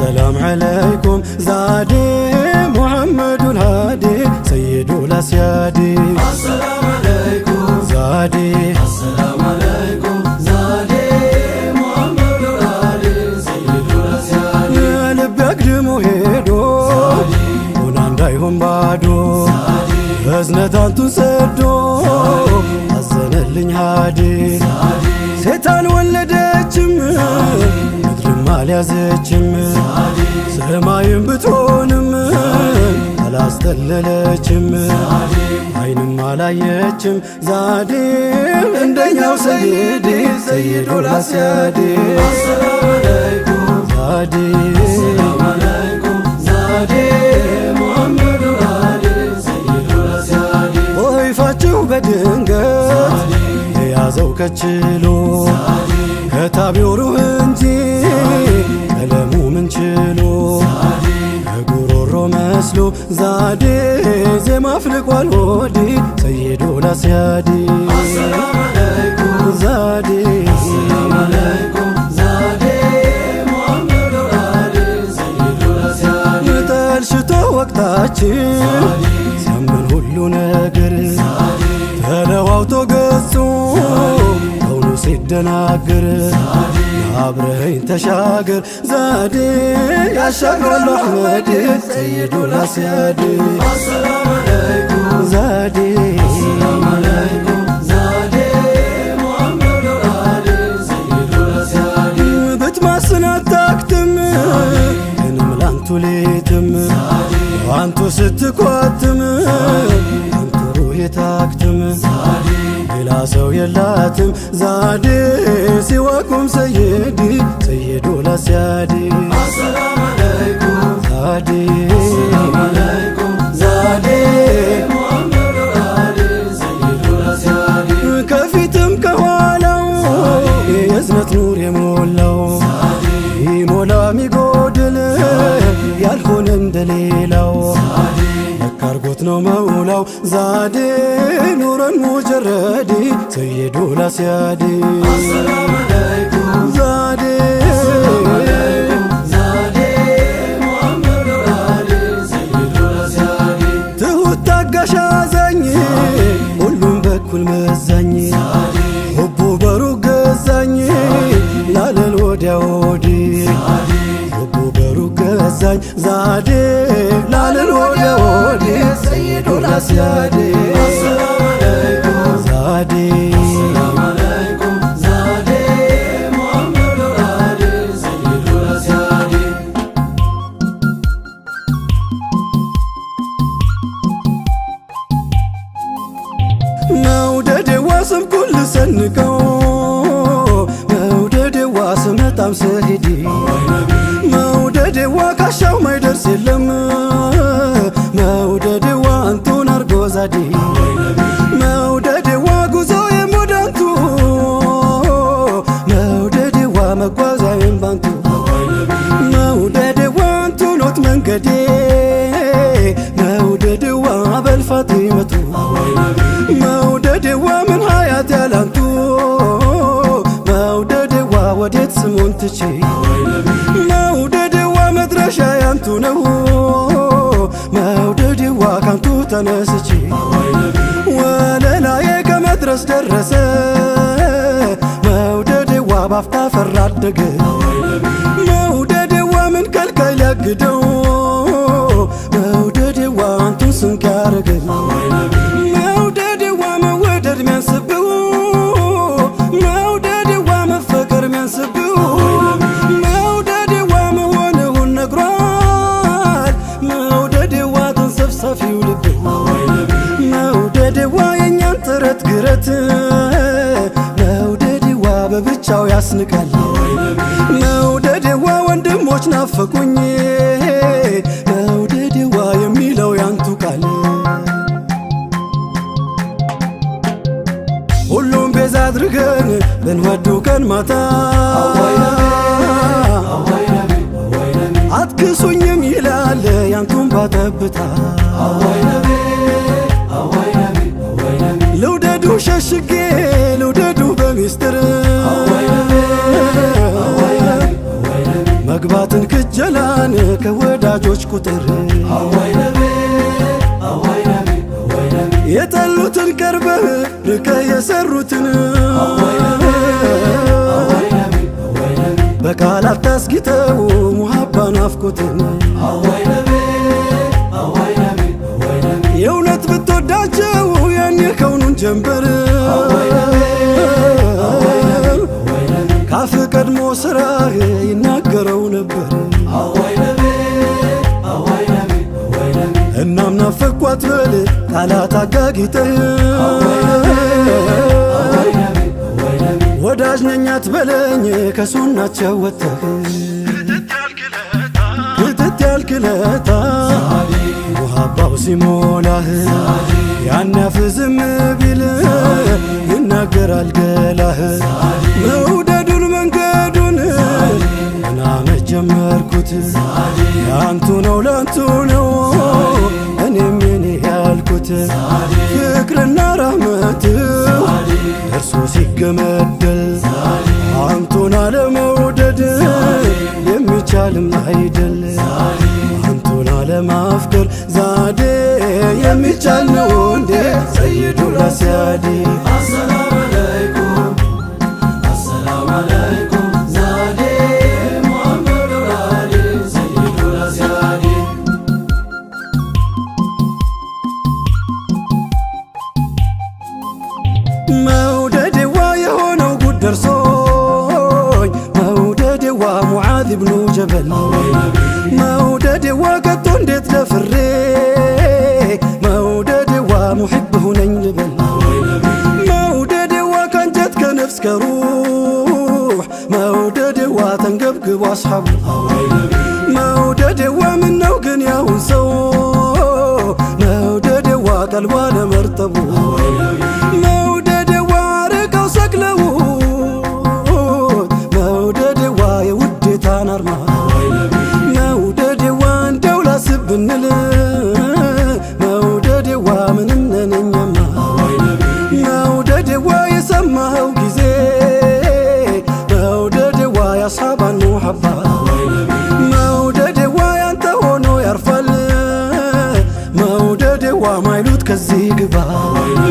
السلام عليكم زادي محمد الهادي سيد الأسيادي السلام عليكم زادي السلام عليكم زادي محمد الهادي سيد الأسيادي ልብ ያቅድሞ ሄዶ ሆና እንዳይሆን ባዶ እዝነታንቱን ሰዶ አዘነልኝ ሃዲ ሴት አልወለደችም ምድርም አልያዘችም ሰማይም ብትሆንም አላስተለለችም አይንም አላየችም ዛዴ እንደኛው ሰይዲ ሰይዱል አስያዲ السلام عليكم ዛዴ السلام عليكم زادي محمد الهادي سيد الأسيادي ወይፋችሁ በድንገት የያዘው ከችሎ ከታቢው ሩህ እንጂ ቀለሙ ምን ችሎ ከጉሮሮ መስሎ ዛዴ ዜማ አፍልቋል ሆዲ ሰይዱል አስያዲ السلام عليكم ዛዴ السلام عليكم زادي محمد الهادي سيد الأسيادي ጠልሽቶ ወቅታችን ሲያምን ሁሉ ነገር ተለዋውቶ ገጹ ከውኑ ሲደናገር አብረኸኝ ተሻገር ዛዴ ያሻግራሉ አሕመድ ሰይዱል አስያዲ السلام عليكم ዛዴ السلام عليكم زادي محمد الهادي سيد الأسيادي ብትማስን አታክትም እንም ላንቱ ሌትም አንቱ ስትኳትም አንቱ ሩህ የታክትም ሌላ ሰው የላትም ዛዴ ሲዋኩም ሰይዲ ሰይዱል አስያዲ السلام عليكم ዛዴ السلام عليكم زادي محمد الهادي سيد الأسيادي ከፊትም ከኋላው የእዝነት ኑር የሞላው ይሞላ ሚጎድል ያልሆነ እንደሌላው ለካርጎት ነው መውላው ዛዴ ኑረን ሙጀረዲ ሰይዱል አስያዲ السلام عليكم ዛዴ السلام عليكم زادي محمد الهادي سيد الأسيادي ትሁት ታጋሽ አዛኝ ሁሉም በኩል መዛኝ ሁቡ በሩቅ ገዛኝ ላለል ወዲያ ወዲህ ሁቡ በሩቅ ገዛኝ ዛዴ ላለል ወዲያ ወዲህ ሰይዱል አስያዲ السلام عليكم ዛዴ السلام عليكم زادي محمد الهادي سيد الأسيادي መውደዴዋ ስም ኩል ሰንቀው መውደዴዋ ስመጣም ስሄድ መውደዴዋ ካሻው ማይደርስ የለም መውደዴዋ አንቱን አርጎ ዛዴ መውደዴዋ ጉዞ የሞዳንቱ መውደዴዋ መጓዛዬም ባንቱ መውደዴዋ አንቱ ኖት መንገዴ መውደዴዋ በልፋጢመቱ መውደዴዋ ምን ሀያት ያላንቱ መውደዴዋ ወዴት ስሙን ትቼ መውደዴዋ መድረሻ ያንቱ ነው መውደዴዋ ካንቱ ተነስቼ ወለላዬ ከመድረስ ደረሰ መውደዴዋ ባፍታ ፈራ አደገ መውደዴዋ ምን ከልካይ ሊያግደው መውደዴዋ አንቱን ስንቅ ያረገኝ መውደዴዋ መወደድ ሚያንስብው መውደዴዋ መፈቀር ሚያንስብው መውደዴዋ መሆንሁን ነግሯል መውደዴዋ ተንሰፍሳፊው ልብ መውደዴዋ የእኛን ጥረት ግረት መውደዴዋ በብቻው ያስንቃል መውደዴዋ ወንድሞች ናፈቁኝ መውደዴዋ የሚለው ያንቱ ቃል ሁሉም ቤዛ አድርገን ብንወዱ ቀን ማታ አትክሱኝም ይላል ያንቱን ባጠብታ ልውደዱ ሸሽጌ ልውደዱ በሚስጥር መግባትን ክጀላ ቁጥር አዋይ ነቢ አዋይ ነቢ አዋይ ነቢ የጠሉትን ቀርበህ ርቀህ የሰሩትን አዋይ ነቢ አዋይ ነቢ አዋይ ነቢ በቃላት ታስጊጠው ሙሐባ ናፍቆትን አዋይ ነቢ አዋይ ነቢ አዋይ ነቢ የእውነት ብትወዳቸው ያን የከውኑን ጀንበር ካፍ ቀድሞ ስራህ ይናገረው ነበር አዋይ ነቢ አዋይ ነቢ አዋይ ነቢ እናም ናፈኳት በል ቃላት አጋጊጠህ ወዳጅ ነኝ አትበለኝ ከሱናቸው ወጥተህ ክትት ያልክለታ ሙሐባው ሲሞላህ ያናፍ ዝም ቢል ይናገራል ገላህ መውደዱን መንገዱን ምናመት ጀመርኩት ያንቱ ነው ላንቱ ነው እኔም የኔ ያልኩት ፍቅርና ራህመት እርሱ ሲገመደል አንቱን አለመውደድ የሚቻልም አይደል አንቱን አለማፍቀር ዛዴ የሚቻል ነው እንዴ ሰይዱ ላስያዴ አሰላሙ አለይኩም አሰላሙ አለይኩም ዛዴ ሙሐመድ ወአሊ ሰይዱ ላስያዴ መውደዴዋ የሆነው ጉድ ደርሶኝ መውደዴዋ ሙዓዝ ብኑ ጀበል መውደዴዋ ከቶ እንዴት ደፍሬ መውደዴዋ ሙሕብ ሁነኝ ልበል መውደዴዋ ከንጀት ከነፍስ ከሩሕ መውደዴዋ ተንገብግቦ አስሓቡ መውደዴዋ ምነው ግን ያሁን ሰው መውደዴዋ ቀልቧ ለመርጠቡ መውደዴዋ ርቀው ሰቅለውት መውደዴዋ የውዴታን አርማ መውደዴዋ እንደው ላስብ ብንል መውደዴዋ ምንም ነነኛማ መውደዴዋ የሰማኸው ጊዜ መውደዴዋ ያስሓባን ሙሐባ መውደዴዋ ያንተ ሆኖ ያርፋል መውደዴዋ ማይሉት ከዚህ ግባ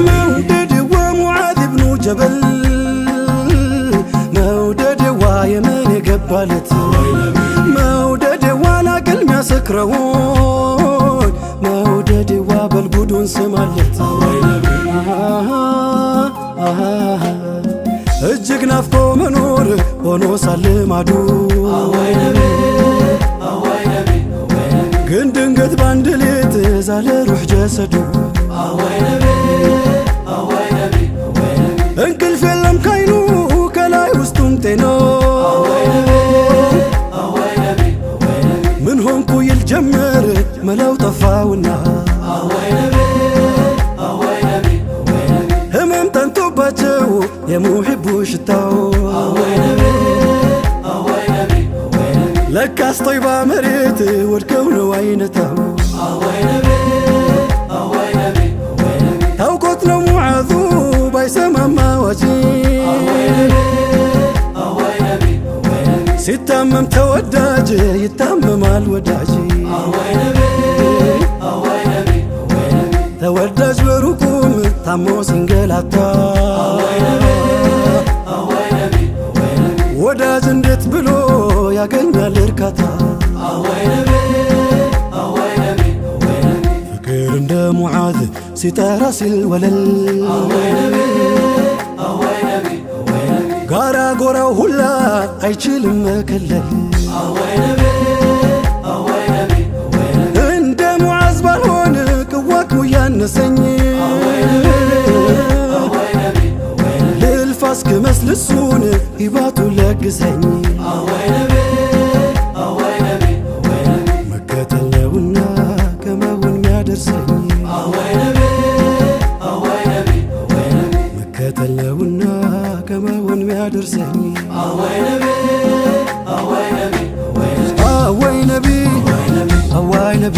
መውደዴዋ ሙዓዝ ብኑ ጀበል መውደዴዋ የመን የገባለት መውደዴዋ ናቅል ሚያሰክረውን መውደዴዋ በልጉዱን ስማለት እጅግ ናፍቆ መኖር ሆኖ ሳለ ማዱ ግን ድንገት ባንድ ሌት ዛለ ሩሕ ጀሰዱ እንቅልፍ የለም ካይኑ ከላይ ውስጡም ጤና ምን ሆንኩ ይል ጀመር መላው ጠፋውና ህመም ጠንቶባቸው የሙሕቡ ሽታው ለካስ ጦይባ መሬት ወድቀው ነው አይነታው ታውቆት ነው ሙዓዙ ባይሰማማ ዋጂ ሲታመም ተወዳጅ ይታመማል ወዳጅ ተወዳጅ በሩቁም ታሞ ሲንገላታ ወዳጅ እንዴት ብሎ ያገኛል እርካታ ፍቅር እንደ ሙዓዝ ሲጠራ ሲል ወለል ጋራ ጎራው ሁላ አይችልም መከለል እንደ ሙዓዝ ባልሆን ቅዋክሙ ያነሰኝ ልልፋ እስክመስል እሱን ሂባቱ ለግሰኝ መከተል ነውና ከመውን ሚያደርሰኝ መከተል ነውና ከመውን ሚያደርሰኝ አወይ ነቢ አወይ ነቢ